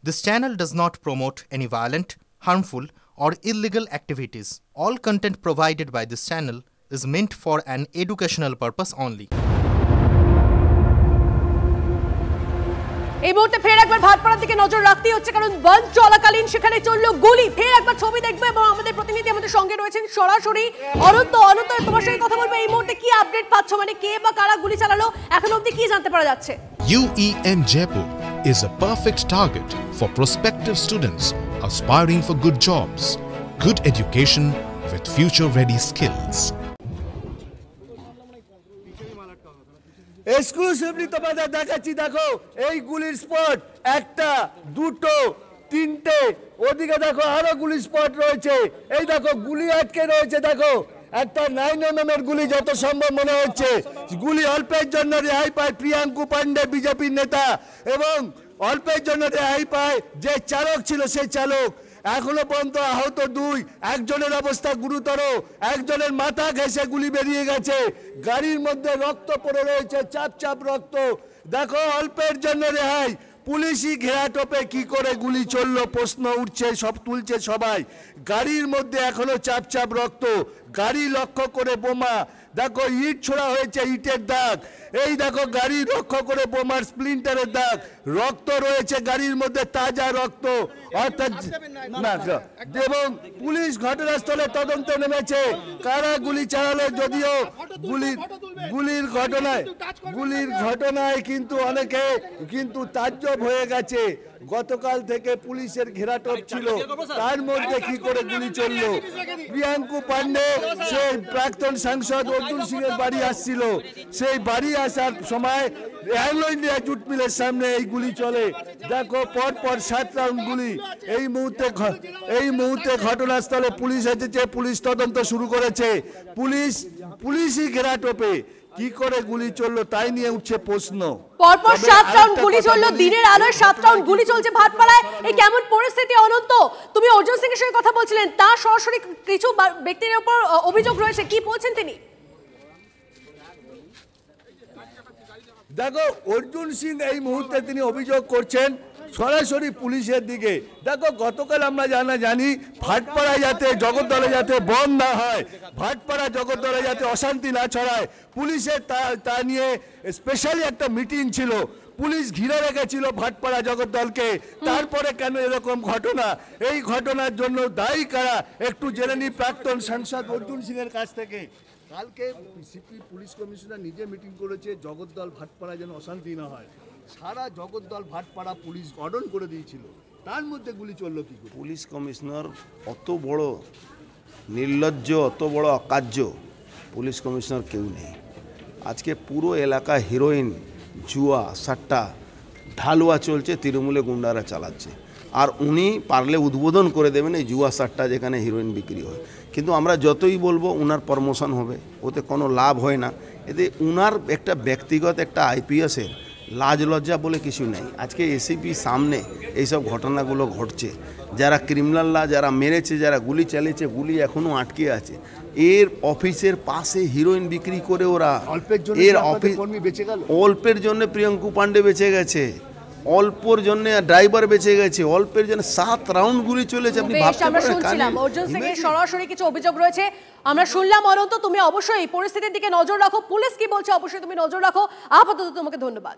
This channel does not promote any violent, harmful, or illegal activities. All content provided by this channel is meant for an educational purpose only. এই মুহূর্তে ফের একবার ভাটপাড়ার দিকে নজর রাখতেই হচ্ছে, কারণ বন্ধ চলাকালীন সেখানে চলল গুলি। ফের একবার ছবি দেখবে এবং আমাদের প্রতিনিধি আমাদের সঙ্গে রয়েছেন সরাসরি। অনন্ত, তোমার সঙ্গে কথা বলবো। এই মুহূর্তে কি আপডেট পাচ্ছ, মানে কে বা কারা গুলি চালালো, এখন অবধি কি জানতে পারা যাচ্ছে? UEM Jaipur is a perfect target for prospective students aspiring for good jobs, good education with future-ready skills. Exclusively তোমাদের দেখাচ্ছি, দেখো এই গুলির স্পট, একটা দুটো তিনটে, ওদিকে দেখো আরো গুলির স্পট রয়েছে। এই দেখো গুলি আটকে রয়েছে, দেখো একটা 9mm এর গুলি যত সম্ভব মনে হচ্ছে। গুলি অল্পের জন্য রেহাই পায় প্রিয়াঙ্কু পান্ডে, বিজেপির নেতা, এবং অল্পের জন্য রেহাই পায় যে চালক ছিল সেই চালক। এখনো পর্যন্ত আহত 2, একজনের অবস্থা গুরুতর, একজনের মাথা ঘেঁষে গুলি বেরিয়ে গেছে। গাড়ির মধ্যে রক্ত পড়ে রয়েছে, চাপ চাপ রক্ত। দেখো অল্পের জন্য রেহাই। পুলিশি ঘেরাটোপে কি করে গুলি চললো প্রশ্ন উঠছে, সব তুলছে সবাই। গাড়ির মধ্যে এখনো চাপ চাপ রক্ত, গাড়ি লক্ষ্য করে বোমা। দেখো ইট ছোড়া হয়েছে, ইটের দাগ। এই দেখো গাড়ি লক্ষ্য করে বোমার স্প্লিন্টারের দাগ, রক্ত রয়েছে গাড়ির মধ্যে, তাজা রক্ত। অর্থাৎ এবং পুলিশ ঘটনাস্থলে তদন্তে নেমেছে কারা গুলি চালালো। যদিও গুলির ঘটনায় কিন্তু অনেকে কিন্তু তাজ্জব হয়ে গেছে। গতকাল থেকে পুলিশের ঘেরাটোপ ছিল, তার মধ্যে কি করে গুলি চললো। প্রিয়াঙ্কু পান্ডে সেই প্রাক্তন সাংসদ অর্জুন সিং এর বাড়ি আসছিল, সেই বাড়ি আসার সময় অ্যাংলো ইন্ডিয়া জুট মিলের সামনে এই গুলি চলে। দেখো পর 7 রাউন্ড গুলি। এই মুহূর্তে ঘটনাস্থলে পুলিশ এসেছে, পুলিশ তদন্ত শুরু করেছে। পুলিশই ঘেরাটোপে কি করে গুলি চললো তাই নিয়ে উঠছে প্রশ্ন। পরপর 7 রাউন্ড গুলি চললো, দিনের আলোয় 7 রাউন্ড গুলি চলছে ভাটপাড়ায়। এই কেমন পরিস্থিতি অনন্ত? তুমি অর্জুন সিং এর সঙ্গে কথা বলছিলেন, তার সরাসরি কিছু ব্যক্তির উপর অভিযোগ রয়েছে, কি বলছেন তিনি? দেখো অর্জুন সিং এই মুহূর্তে তিনি অভিযোগ করছেন সরাসরি পুলিশের দিকে। দেখো গতকাল আমরা জানি ভাটপাড়ায় যাতে জগদ্দলে যাতে বন্ধ না হয়, ভাটপাড়া জগদ্দলে যাতে অশান্তি না ছড়ায়, পুলিশের তা নিয়ে স্পেশালি একটা মিটিং ছিল। পুলিশ ঘিরে রেখেছিল ভাটপাড়া জগদ্দলকে। তারপরে কেন এরকম ঘটনা? এই ঘটনার জন্য দায়ী কারা একটু জেনে নি প্রাক্তন সাংসদ অর্জুন সিং এর কাছ থেকে। কালকে সিপি পুলিশ কমিশনার নিজে মিটিং করেছে জগদ্দল ভাটপাড়া যেন অশান্তি না হয়। সারা জগদ্দল ভাটপাড়া পুলিশ অর্ডন করে দিয়েছিল, তার মধ্যে গুলি চললো কি করে? পুলিশ কমিশনার অত বড় নির্লজ্জ, অত বড় অকার্য পুলিশ কমিশনার কেউ নেই। আজকে পুরো এলাকা হিরোইন, জুয়া, সাট্টা, ঢালুয়া চলছে, তৃণমূলে গুন্ডারা চালাচ্ছে। আর উনি পারলে উদ্বোধন করে দেবেন এই জুয়া সাট্টা যেখানে হিরোইন বিক্রি হয়। কিন্তু আমরা যতই বলবো উনার প্রমোশন হবে, ওতে কোনো লাভ হয় না। এতে উনার একটা ব্যক্তিগত একটা আইপিএসের লাজ লজ্জা বলে কিছু নেই। আজকে এসিপি সামনে এইসব ঘটনাগুলো ঘটছে, যারা ক্রিমিনালরা, যারা মেরেছে, যারা গুলি চালিয়েছে, গুলি এখনও আটকে আছে। এর অফিসের পাশে হিরোইন বিক্রি করে ওরা, এর অফিস অল্পের জন্য প্রিয়াঙ্কু পান্ডে বেঁচে গেছে, অল্পের জন্য ড্রাইভার বেঁচে গেছে, অল্পের জন্য 7 রাউন্ড গুলি চলেছে। আপনি ভাবতে পারেন? অর্জুন সিং এর সরাসরি কিছু অভিযোগ রয়েছে, আমরা শুনলাম। অনন্ত, তুমি অবশ্যই পরিস্থিতির দিকে নজর রাখো, পুলিশ কি বলছে অবশ্যই তুমি নজর রাখো। আপাতত তোমাকে ধন্যবাদ।